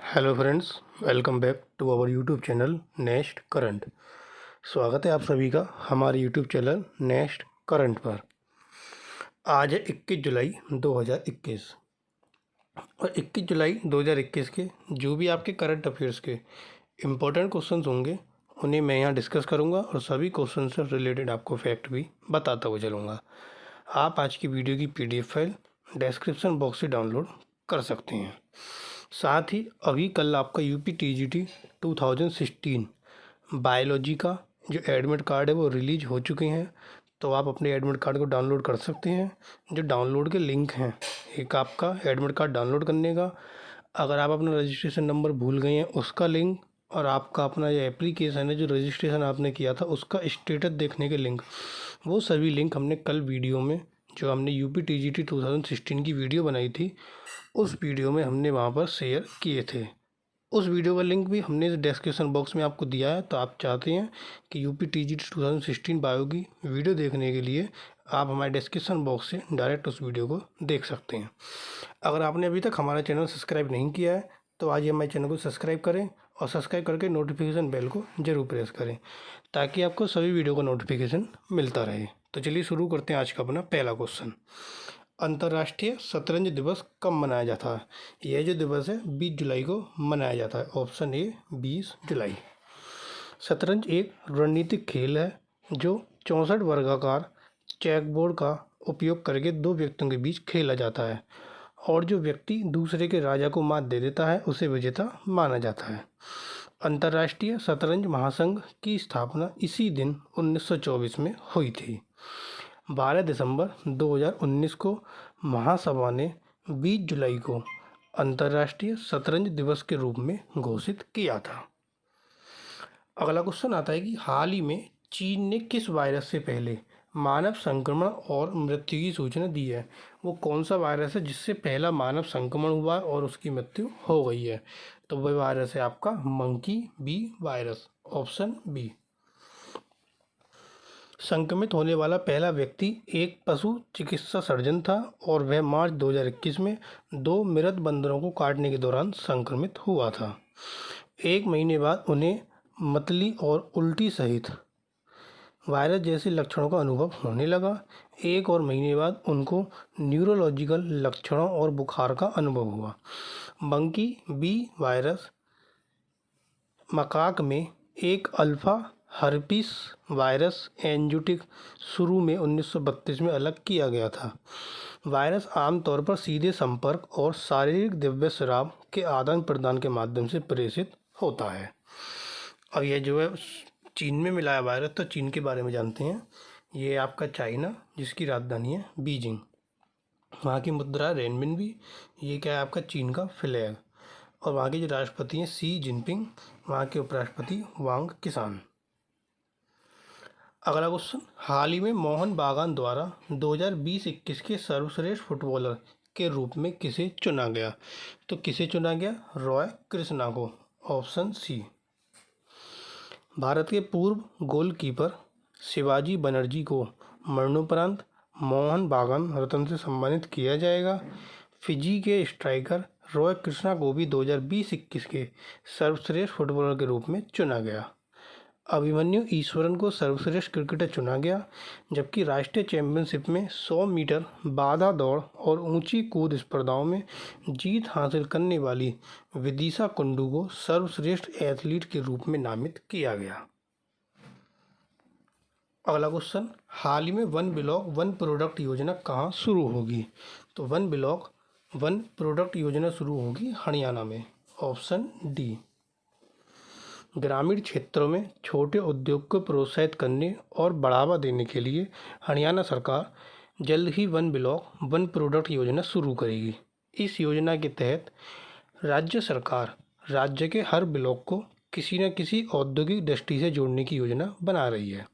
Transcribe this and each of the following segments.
Hello friends, welcome back to our YouTube channel next current. स्वागत है आप सभी का हमारे यूट्यूब चैनल नेक्स्ट करंट पर। आज है 21 जुलाई 2021 और 21 जुलाई 2021 के जो भी आपके करंट अफेयर्स के इम्पोर्टेंट क्वेश्चंस होंगे उन्हें मैं यहाँ डिस्कस करूँगा और सभी क्वेश्चन से रिलेटेड आपको फैक्ट भी बताता हुआ चलूँगा। आप आज की वीडियो की PDF फाइल डिस्क्रिप्शन बॉक्स से डाउनलोड कर सकते हैं। साथ ही अभी कल आपका यूपी TGT 2016 बायोलॉजी का जो एडमिट कार्ड है वो रिलीज हो चुके हैं, तो आप अपने एडमिट कार्ड को डाउनलोड कर सकते हैं। जो डाउनलोड के लिंक हैं, एक आपका एडमिट कार्ड डाउनलोड करने का, अगर आप अपना रजिस्ट्रेशन नंबर भूल गए हैं उसका लिंक, और आपका अपना जो एप्लीकेशन है जो रजिस्ट्रेशन आपने किया था उसका स्टेटस देखने के लिंक, वो सभी लिंक हमने कल वीडियो में जो हमने यूपी TGT 2016 की वीडियो बनाई थी उस वीडियो में हमने वहाँ पर शेयर किए थे। उस वीडियो का लिंक भी हमने डिस्क्रिप्शन बॉक्स में आपको दिया है, तो आप चाहते हैं कि यूपी TGT 2016 बायो की वीडियो देखने के लिए आप हमारे डिस्क्रिप्शन बॉक्स से डायरेक्ट उस वीडियो को देख सकते हैं। अगर आपने अभी तक हमारा चैनल सब्सक्राइब नहीं किया है तो आज ही हमारे चैनल को सब्सक्राइब करें और सब्सक्राइब करके नोटिफिकेशन बेल को ज़रूर प्रेस करें ताकि आपको सभी वीडियो का नोटिफिकेशन मिलता रहे। तो चलिए शुरू करते हैं आज का अपना पहला क्वेश्चन। अंतर्राष्ट्रीय शतरंज दिवस कब मनाया जाता है? यह जो दिवस है 20 जुलाई को मनाया जाता है। ऑप्शन ए 20 जुलाई। शतरंज एक रणनीतिक खेल है जो 64 वर्गाकार चेकबोर्ड का उपयोग करके दो व्यक्तियों के बीच खेला जाता है और जो व्यक्ति दूसरे के राजा को मात दे देता है उसे विजेता माना जाता है। अंतर्राष्ट्रीय शतरंज महासंघ की स्थापना इसी दिन 1924 में हुई थी। 12 दिसंबर 2019 को महासभा ने 20 जुलाई को अंतर्राष्ट्रीय शतरंज दिवस के रूप में घोषित किया था। अगला क्वेश्चन आता है कि हाल ही में चीन ने किस वायरस से पहले मानव संक्रमण और मृत्यु की सूचना दी है? वो कौन सा वायरस है जिससे पहला मानव संक्रमण हुआ और उसकी मृत्यु हो गई है? तो वह वायरस है आपका monkey B virus. Option B. संक्रमित होने वाला पहला व्यक्ति एक पशु चिकित्सा सर्जन था और वह मार्च 2021 में 2 मृत बंदरों को काटने के दौरान संक्रमित हुआ था। 1 महीने बाद उन्हें मतली और उल्टी सहित वायरस जैसे लक्षणों का अनुभव होने लगा। 1 और महीने बाद उनको न्यूरोलॉजिकल लक्षणों और बुखार का अनुभव हुआ। मंकी बी वायरस मकाक में एक अल्फा हर्पिस वायरस एंजुटिक शुरू में 1932 में अलग किया गया था। वायरस आमतौर पर सीधे संपर्क और शारीरिक दिव्य स्राव के आदान प्रदान के माध्यम से प्रेषित होता है। और यह जो है चीन में मिला है वायरस, तो चीन के बारे में जानते हैं। ये आपका चाइना जिसकी राजधानी है बीजिंग, वहाँ की मुद्रा रेनमिनबी। ये क्या है आपका चीन का फ्लैग। और वहाँ के जो राष्ट्रपति हैं शी जिनपिंग, वहाँ के उपराष्ट्रपति वांग किसान। अगला क्वेश्चन, हाल ही में मोहन बागान द्वारा 2020-21 के सर्वश्रेष्ठ फुटबॉलर के रूप में किसे चुना गया? तो किसे चुना गया? रॉय कृष्णा को। ऑप्शन सी। भारत के पूर्व गोलकीपर शिवाजी बनर्जी को मरणोपरांत मोहन बागान रत्न से सम्मानित किया जाएगा। फिजी के स्ट्राइकर रॉय कृष्णा को भी 2020-21 के सर्वश्रेष्ठ फुटबॉलर के रूप में चुना गया। अभिमन्यु ईश्वरन को सर्वश्रेष्ठ क्रिकेटर चुना गया, जबकि राष्ट्रीय चैंपियनशिप में 100 मीटर बाधा दौड़ और ऊंची कूद स्पर्धाओं में जीत हासिल करने वाली विदिशा कुंडू को सर्वश्रेष्ठ एथलीट के रूप में नामित किया गया। अगला क्वेश्चन, हाल ही में वन ब्लॉक वन प्रोडक्ट योजना कहाँ शुरू होगी? तो वन ब्लॉक वन प्रोडक्ट योजना शुरू होगी हरियाणा में। Option D. ग्रामीण क्षेत्रों में छोटे उद्योग को प्रोत्साहित करने और बढ़ावा देने के लिए हरियाणा सरकार जल्द ही वन ब्लॉक वन प्रोडक्ट योजना शुरू करेगी। इस योजना के तहत राज्य सरकार राज्य के हर ब्लॉक को किसी न किसी औद्योगिक दृष्टि से जोड़ने की योजना बना रही है।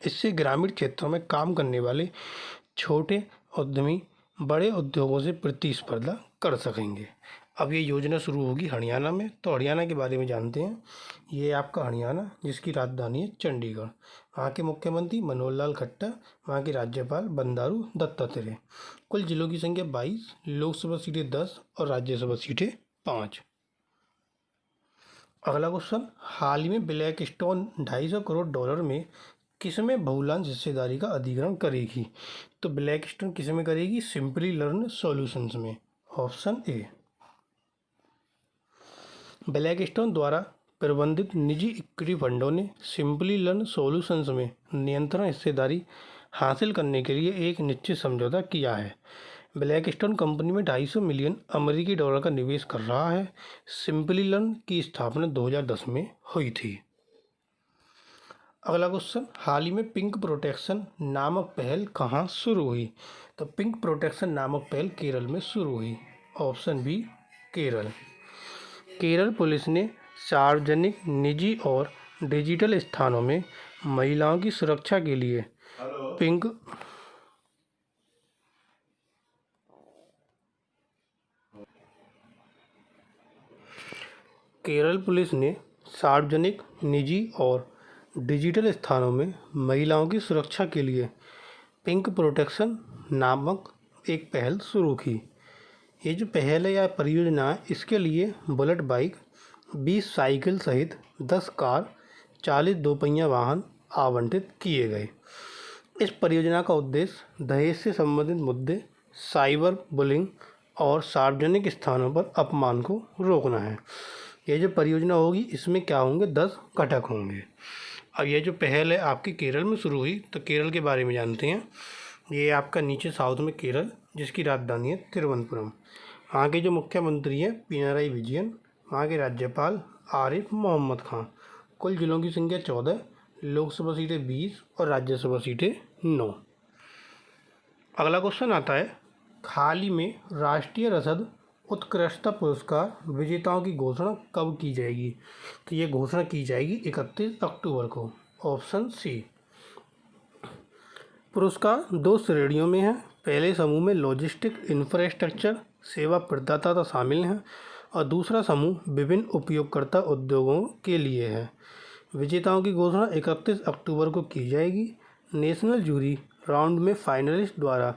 इससे ग्रामीण क्षेत्रों में काम करने वाले छोटे उद्यमी बड़े उद्योगों से प्रतिस्पर्धा कर सकेंगे। अब ये योजना शुरू होगी हरियाणा में, तो हरियाणा के बारे में जानते हैं। ये आपका हरियाणा जिसकी राजधानी है चंडीगढ़, वहाँ के मुख्यमंत्री मनोहर लाल खट्टर, वहाँ के राज्यपाल बंडारू दत्तात्रेय। कुल जिलों की संख्या 22, लोकसभा सीटें 10 और राज्यसभा सीटें 5। अगला क्वेश्चन, हाल ही में ब्लैक स्टोन $250 करोड़ में किसमें बहुलांश हिस्सेदारी का अधिग्रहण करेगी? तो ब्लैक स्टोन किस में करेगी? सिंपली लर्न सॉल्यूशंस में। Option A. ब्लैक स्टोन द्वारा प्रबंधित निजी इक्विटी फंडों ने सिंपली लर्न सॉल्यूशंस में नियंत्रण हिस्सेदारी हासिल करने के लिए एक निश्चित समझौता किया है। ब्लैक स्टोन कंपनी में $250 मिलियन अमेरिकी डॉलर का निवेश कर रहा है। सिंपली लर्न की स्थापना 2010 में हुई थी। अगला क्वेश्चन, हाल ही में पिंक प्रोटेक्शन नामक पहल कहाँ शुरू हुई? तो पिंक प्रोटेक्शन नामक पहल केरल में शुरू हुई। Option B, Kerala. Kerala police ने सार्वजनिक, निजी और डिजिटल स्थानों में महिलाओं की सुरक्षा के लिए पिंक केरल पुलिस ने सार्वजनिक, निजी और डिजिटल स्थानों में महिलाओं की सुरक्षा के लिए पिंक प्रोटेक्शन नामक एक पहल शुरू की। ये जो पहल है या परियोजना है, इसके लिए बुलेट बाइक, 20 साइकिल सहित 10 कार, 40 दोपहिया वाहन आवंटित किए गए। इस परियोजना का उद्देश्य दहेज से संबंधित मुद्दे, साइबर बुलिंग और सार्वजनिक स्थानों पर अपमान को रोकना है। ये जो परियोजना होगी, इसमें क्या होंगे? 10 घटक होंगे। अब ये जो पहल है आपकी केरल में शुरू हुई, तो केरल के बारे में जानते हैं। ये आपका नीचे साउथ में केरल, जिसकी राजधानी है तिरुवनंतपुरम। वहाँ के जो मुख्यमंत्री हैं पिनाराई विजयन, वहाँ के राज्यपाल आरिफ मोहम्मद खान। कुल जिलों की संख्या 14, लोकसभा सीटें 20 और राज्यसभा सीटें 9। अगला क्वेश्चन आता है, हाल ही में राष्ट्रीय रसद उत्कृष्टता पुरस्कार विजेताओं की घोषणा कब की जाएगी? तो ये घोषणा की जाएगी 31 अक्टूबर को। Option C. पुरस्कार 2 श्रेणियों में है। पहले समूह में लॉजिस्टिक इंफ्रास्ट्रक्चर सेवा प्रदाता शामिल हैं और दूसरा समूह विभिन्न उपयोगकर्ता उद्योगों के लिए है। विजेताओं की घोषणा 31 अक्टूबर को की जाएगी। नेशनल जूरी राउंड में फाइनलिस्ट द्वारा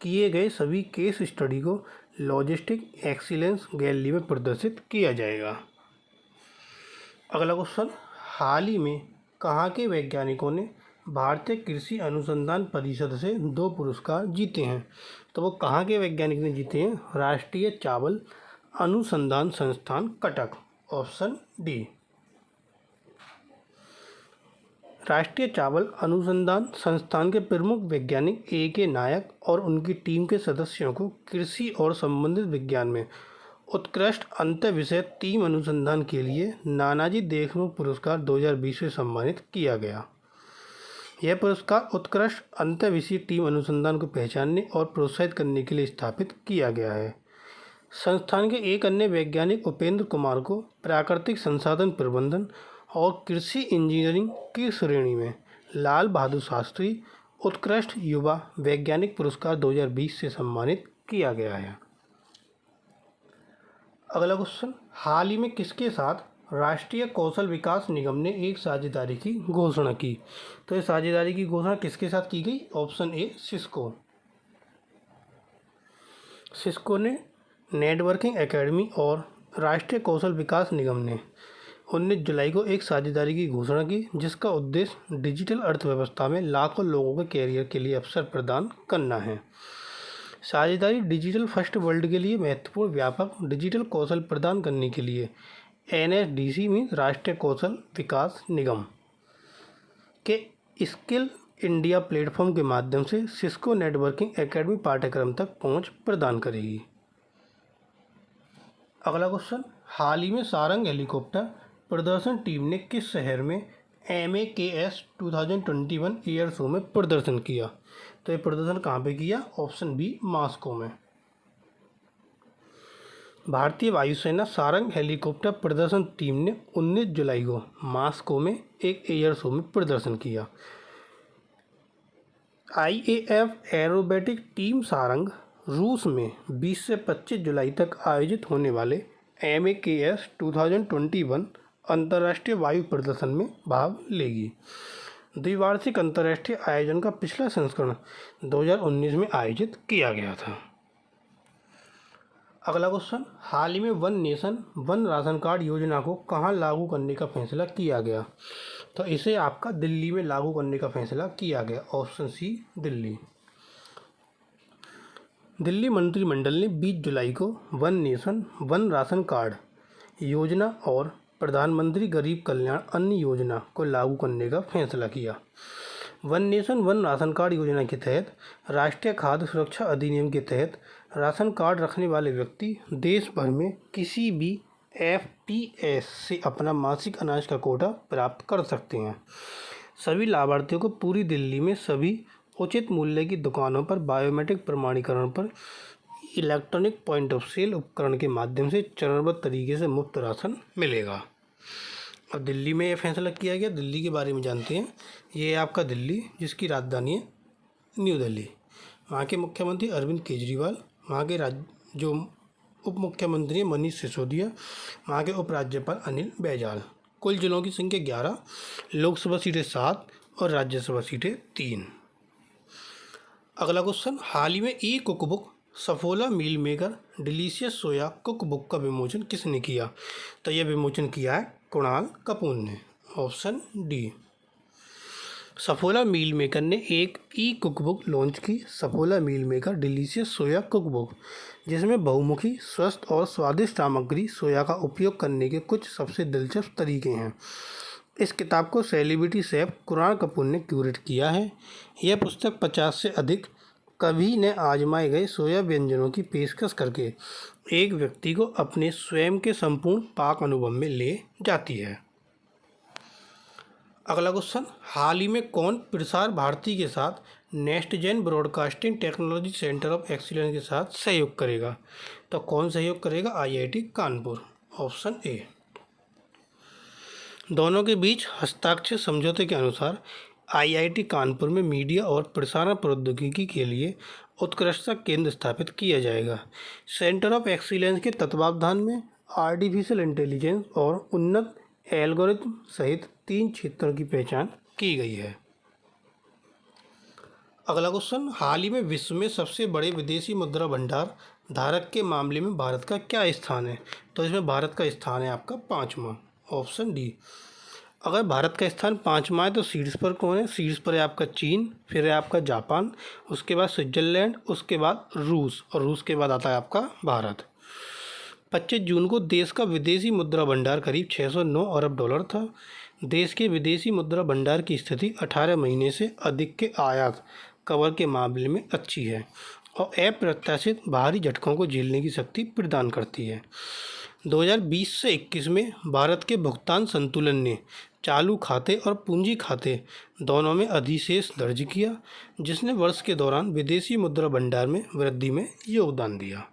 किए गए सभी केस स्टडी को लॉजिस्टिक एक्सीलेंस गैलरी में प्रदर्शित किया जाएगा। अगला क्वेश्चन, हाल ही में कहाँ के वैज्ञानिकों ने भारतीय कृषि अनुसंधान परिषद से 2 पुरस्कार जीते हैं? तो वो कहाँ के वैज्ञानिक ने जीते हैं? राष्ट्रीय चावल अनुसंधान संस्थान कटक। Option D. राष्ट्रीय चावल अनुसंधान संस्थान के प्रमुख वैज्ञानिक A.K. नायक और उनकी टीम के सदस्यों को कृषि और संबंधित विज्ञान में उत्कृष्ट अंतर विषय टीम अनुसंधान के लिए नानाजी देशमुख पुरस्कार 2020 से सम्मानित किया गया। यह पुरस्कार उत्कृष्ट अंतर विषय टीम अनुसंधान को पहचानने और प्रोत्साहित करने के लिए स्थापित किया गया है। संस्थान के एक अन्य वैज्ञानिक उपेंद्र कुमार को प्राकृतिक संसाधन प्रबंधन और कृषि इंजीनियरिंग की श्रेणी में लाल बहादुर शास्त्री उत्कृष्ट युवा वैज्ञानिक पुरस्कार 2020 से सम्मानित किया गया है। अगला क्वेश्चन, हाल ही में किसके साथ राष्ट्रीय कौशल विकास निगम ने एक साझेदारी की घोषणा की? तो ये साझेदारी की घोषणा किसके साथ की गई? Option A, Cisco. सिस्को ने नेटवर्किंग एकेडमी और राष्ट्रीय कौशल विकास निगम ने 19 जुलाई को एक साझेदारी की घोषणा की, जिसका उद्देश्य डिजिटल अर्थव्यवस्था में लाखों लोगों के कैरियर के लिए अवसर प्रदान करना है। साझेदारी डिजिटल फर्स्ट वर्ल्ड के लिए महत्वपूर्ण व्यापक डिजिटल कौशल प्रदान करने के लिए NSDC में राष्ट्रीय कौशल विकास निगम के स्किल इंडिया प्लेटफॉर्म के माध्यम से सिस्को नेटवर्किंग एकेडमी पाठ्यक्रम तक पहुंच प्रदान करेगी। अगला क्वेश्चन, हाल ही में सारंग हेलीकॉप्टर प्रदर्शन टीम ने किस शहर में MAKS 2021 एयर शो में प्रदर्शन किया? तो ये प्रदर्शन कहाँ पे किया? ऑप्शन बी, मॉस्को में। भारतीय वायुसेना सारंग हेलीकॉप्टर प्रदर्शन टीम ने 19 जुलाई को मॉस्को में एक एयर शो में प्रदर्शन किया। IAF एरोबेटिक टीम सारंग रूस में 20 से 25 जुलाई तक आयोजित होने वाले MAKS 2021 अंतर्राष्ट्रीय वायु प्रदर्शन में भाग लेगी। द्विवार्षिक अंतर्राष्ट्रीय आयोजन का पिछला संस्करण 2019 में आयोजित किया गया था। अगला क्वेश्चन, हाल ही में one nation one ration card योजना को कहाँ लागू करने का फैसला किया गया? तो इसे आपका दिल्ली में लागू करने का फैसला किया गया। Option C Delhi. दिल्ली मंत्रिमंडल ने 20 जुलाई को one nation one ration card योजना और प्रधानमंत्री गरीब कल्याण अन्न योजना को लागू करने का फैसला किया। One nation one ration card योजना के तहत राष्ट्रीय खाद्य सुरक्षा अधिनियम के तहत राशन कार्ड रखने वाले व्यक्ति देश भर में किसी भी एफपीएस से अपना मासिक अनाज का कोटा प्राप्त कर सकते हैं। सभी लाभार्थियों को पूरी दिल्ली में सभी उचित मूल्य की दुकानों पर बायोमेट्रिक प्रमाणीकरण पर इलेक्ट्रॉनिक पॉइंट ऑफ सेल उपकरण के माध्यम से चरणबद्ध तरीके से मुफ्त राशन मिलेगा। अब दिल्ली में यह फैसला किया गया। दिल्ली के बारे में जानते हैं। ये है आपका दिल्ली, जिसकी राजधानी है न्यू दिल्ली। वहाँ के मुख्यमंत्री अरविंद केजरीवाल, वहाँ के जो उप मुख्यमंत्री हैं मनीष सिसोदिया, वहाँ के उपराज्यपाल अनिल बैजल। कुल जिलों की संख्या 11, लोकसभा सीटें 7 और राज्यसभा सीटें 3। अगला क्वेश्चन, हाल ही में ई cookbook Saffola meal maker delicious soya cookbook का विमोचन किसने किया? तो यह विमोचन किया है कुणाल कपूर ने। Option D. Saffola meal maker ने एक ई कुकबुक लॉन्च की, Saffola meal maker delicious soya cookbook, जिसमें बहुमुखी स्वस्थ और स्वादिष्ट सामग्री सोया का उपयोग करने के कुछ सबसे दिलचस्प तरीके हैं। इस किताब को सेलिब्रिटी शेफ कुणाल कपूर ने क्यूरेट किया है। यह पुस्तक 50 से अधिक कभी न आजमाए गए सोया व्यंजनों की पेशकश करके एक व्यक्ति को अपने स्वयं के संपूर्ण पाक अनुभव में ले जाती है। अगला क्वेश्चन, हाल ही में कौन प्रसार भारती के साथ next gen broadcasting technology centre of excellence के साथ सहयोग करेगा? तो कौन सहयोग करेगा? आईआईटी कानपुर। Option A. दोनों के बीच हस्ताक्षर समझौते के अनुसार आईआईटी कानपुर में मीडिया और प्रसारण प्रौद्योगिकी के लिए उत्कृष्टता केंद्र स्थापित किया जाएगा। सेंटर ऑफ एक्सीलेंस के तत्वावधान में आर्टिफिशियल इंटेलिजेंस और उन्नत एल्गोरिथम सहित 3 क्षेत्रों की पहचान की गई है। अगला क्वेश्चन, हाल ही में विश्व में सबसे बड़े विदेशी मुद्रा भंडार धारक के मामले में भारत का क्या स्थान है? तो इसमें भारत का स्थान है आपका 5वां। Option D. अगर भारत का स्थान 5वां है तो शीर्ष पर कौन है? शीर्ष पर है आपका चीन, फिर है आपका जापान, उसके बाद स्विट्जरलैंड, उसके बाद रूस और रूस के बाद आता है आपका भारत। 25 जून को देश का विदेशी मुद्रा भंडार करीब 609 अरब डॉलर था। देश के विदेशी मुद्रा भंडार की स्थिति 18 महीने से अधिक के आयात कवर के मामले में अच्छी है और अप्रत्याशित बाहरी झटकों को झेलने की शक्ति प्रदान करती है। 2020 से 21 में भारत के भुगतान संतुलन ने चालू खाते और पूंजी खाते दोनों में अधिशेष दर्ज किया, जिसने वर्ष के दौरान विदेशी मुद्रा भंडार में वृद्धि में योगदान दिया।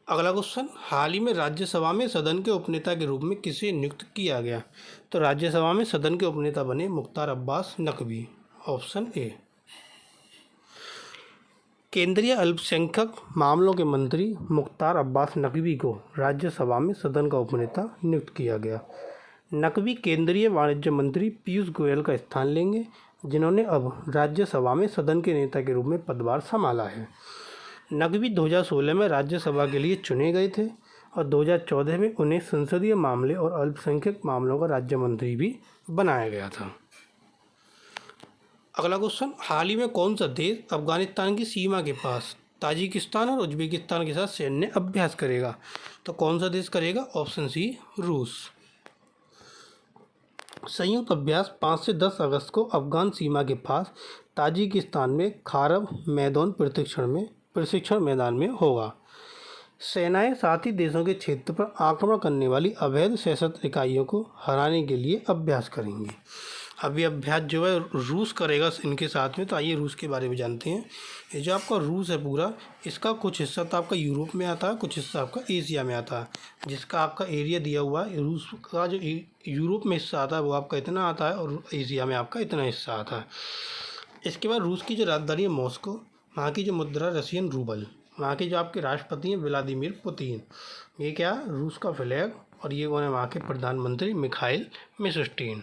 अगला क्वेश्चन, हाल ही में राज्यसभा में सदन के उपनेता के रूप में किसे नियुक्त किया गया? तो राज्यसभा में सदन के उपनेता बने मुख्तार अब्बास नकवी। Option A. केंद्रीय अल्पसंख्यक मामलों के मंत्री मुख्तार अब्बास नकवी को राज्यसभा में सदन का उपनेता नियुक्त किया गया। नकवी केंद्रीय वाणिज्य मंत्री पीयूष गोयल का स्थान लेंगे, जिन्होंने अब राज्यसभा में सदन के नेता के रूप में पदभार संभाला है। नकवी 2016 में राज्यसभा के लिए चुने गए थे और 2014 में उन्हें संसदीय मामले और अल्पसंख्यक मामलों का राज्य मंत्री भी बनाया गया था। अगला क्वेश्चन, हाल ही में कौन सा देश अफगानिस्तान की सीमा के पास ताजिकिस्तान और उज्बेकिस्तान के साथ सैन्य अभ्यास करेगा? तो कौन सा देश करेगा? ऑप्शन सी रूस। संयुक्त अभ्यास 5 से 10 अगस्त को अफगान सीमा के पास ताजिकिस्तान में खारब मैदान प्रशिक्षण मैदान में होगा। सेनाएं साथी देशों के क्षेत्र पर आक्रमण करने वाली अवैध सशस्त्र इकाइयों को हराने के लिए अभ्यास करेंगी। अभी अभ्यास जो है रूस करेगा इनके साथ में। तो आइए रूस के बारे में जानते हैं। ये जो आपका रूस है पूरा, इसका कुछ हिस्सा तो आपका यूरोप में आता है, कुछ हिस्सा आपका एशिया में आता है। जिसका आपका एरिया दिया हुआ है, रूस का जो यूरोप में हिस्सा आता है वो आपका इतना आता है और एशिया में आपका इतना हिस्सा आता है। इसके बाद रूस की जो राजधानी है मॉस्को, वहाँ की जो मुद्रा रशियन रूबल, वहाँ के जो आपके राष्ट्रपति हैं व्लादिमीर पुतिन, ये क्या रूस का फ्लैग, और ये कौन है? वहाँ के प्रधानमंत्री मिखाइल मिशुस्टिन।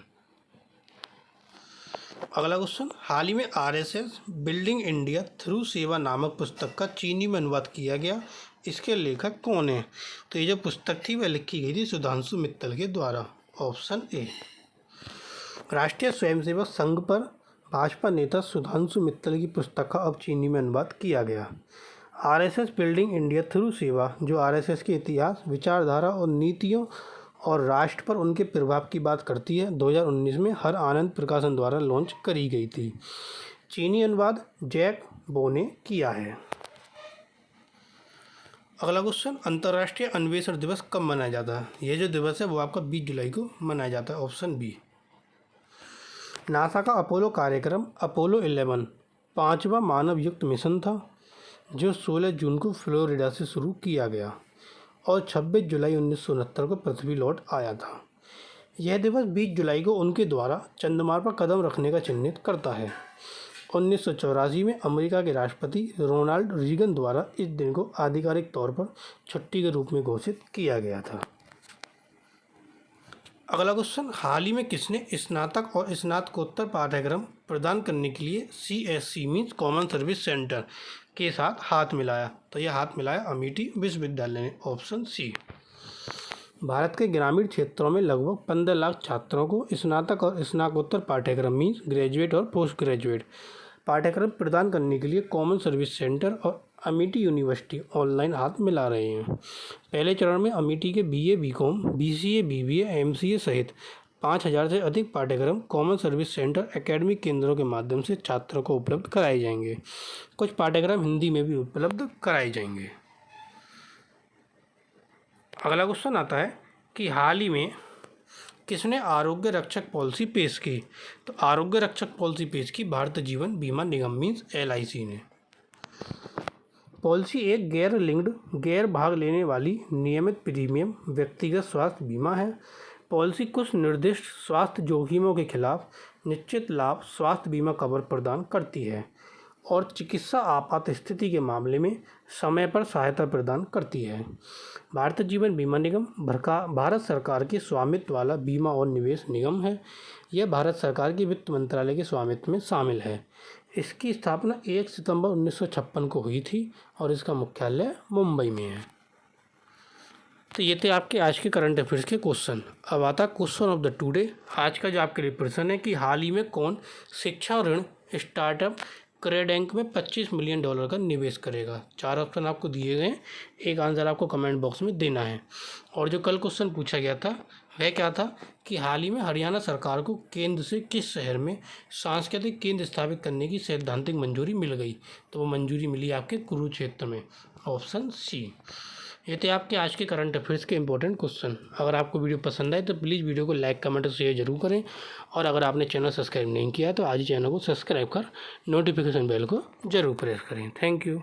अगला क्वेश्चन, हाल ही में आरएसएस बिल्डिंग इंडिया थ्रू सेवा नामक पुस्तक का चीनी में अनुवाद किया गया। इसके लेखक कौन है? तो ये जो पुस्तक थी वह लिखी गई थी सुधांशु मित्तल के द्वारा। Option A. राष्ट्रीय स्वयंसेवक संघ पर भाजपा नेता सुधांशु मित्तल की पुस्तक का अब चीनी में अनुवाद किया गया। आरएसएस बिल्डिंग इंडिया थ्रू सेवा, जो आरएसएस के इतिहास, विचारधारा और नीतियों और राष्ट्र पर उनके प्रभाव की बात करती है, 2019 में हर आनंद प्रकाशन द्वारा लॉन्च करी गई थी। चीनी अनुवाद जैक बो ने किया है। अगला क्वेश्चन, अंतर्राष्ट्रीय अन्वेषण दिवस कब मनाया जाता है? ये जो दिवस है वो आपका 20 जुलाई को मनाया जाता है। Option B. नासा का अपोलो कार्यक्रम अपोलो 11 5वां मानव युक्त मिशन था, जो 16 जून को फ्लोरिडा से शुरू किया गया और 26 जुलाई 1969 को पृथ्वी लौट आया था। यह दिवस 20 जुलाई को उनके द्वारा चंद्रमा पर कदम रखने का चिन्हित करता है। 1984 में अमेरिका के राष्ट्रपति रोनाल्ड रीगन द्वारा इस दिन को आधिकारिक तौर पर छुट्टी के रूप में घोषित किया गया था। अगला क्वेश्चन, हाल ही में किसने स्नातक और स्नातकोत्तर पाठ्यक्रम प्रदान करने के लिए CSC means common service centre के साथ हाथ मिलाया? तो यह हाथ मिलाया अमेठी विश्वविद्यालय ने। Option C. भारत के ग्रामीण क्षेत्रों में लगभग 15 लाख छात्रों को स्नातक और स्नातकोत्तर पाठ्यक्रम मीन्स ग्रेजुएट और पोस्ट ग्रेजुएट पाठ्यक्रम प्रदान करने के लिए कॉमन सर्विस सेंटर और अमेठी यूनिवर्सिटी ऑनलाइन हाथ मिला रहे हैं। पहले चरण में अमेठी के BA BCom BCA BBA MCA सहित 5000 से अधिक पाठ्यक्रम कॉमन सर्विस सेंटर एकेडमिक केंद्रों के माध्यम से छात्रों को उपलब्ध कराए जाएंगे। कुछ पाठ्यक्रम हिंदी में भी उपलब्ध कराए जाएंगे। अगला क्वेश्चन आता है कि हाल ही में किसने आरोग्य रक्षक पॉलिसी पेश की? तो आरोग्य रक्षक पॉलिसी पेश की भारतीय जीवन बीमा निगम मीन्स LIC ने। पॉलिसी एक गैर लिंक्ड, गैर भाग लेने वाली नियमित प्रीमियम व्यक्तिगत स्वास्थ्य बीमा है। पॉलिसी कुछ निर्दिष्ट स्वास्थ्य जोखिमों के खिलाफ निश्चित लाभ स्वास्थ्य बीमा कवर प्रदान करती है और चिकित्सा आपात स्थिति के मामले में समय पर सहायता प्रदान करती है। भारतीय जीवन बीमा निगम भारत सरकार के स्वामित्व वाला बीमा और निवेश निगम है। यह भारत सरकार के वित्त मंत्रालय के स्वामित्व में शामिल है। इसकी स्थापना 1 सितंबर 1956 को हुई थी और इसका मुख्यालय मुंबई में है। तो ये थे आपके आज के करंट अफेयर्स के क्वेश्चन। अब आता क्वेश्चन ऑफ द टुडे। आज का जो आपके लिए प्रश्न है कि हाल ही में कौन शिक्षा ऋण स्टार्टअप क्रेडेंक में $25 मिलियन का निवेश करेगा? 4 ऑप्शन आपको दिए गए हैं, एक आंसर आपको कमेंट बॉक्स में देना है। और जो कल क्वेश्चन पूछा गया था वह क्या था कि हाल ही में हरियाणा सरकार को केंद्र से किस शहर में सांस्कृतिक केंद्र स्थापित करने की सैद्धांतिक मंजूरी मिल गई? तो वो मंजूरी मिली आपके कुरुक्षेत्र में। Option C. ये थे आपके आज के करंट अफेयर्स के इंपॉर्टेंट क्वेश्चन। अगर आपको वीडियो पसंद आए तो प्लीज़ वीडियो को लाइक कमेंट और शेयर जरूर करें, और अगर आपने चैनल सब्सक्राइब नहीं किया तो आज ही चैनल को सब्सक्राइब कर नोटिफिकेशन बेल को जरूर प्रेस करें। Thank you.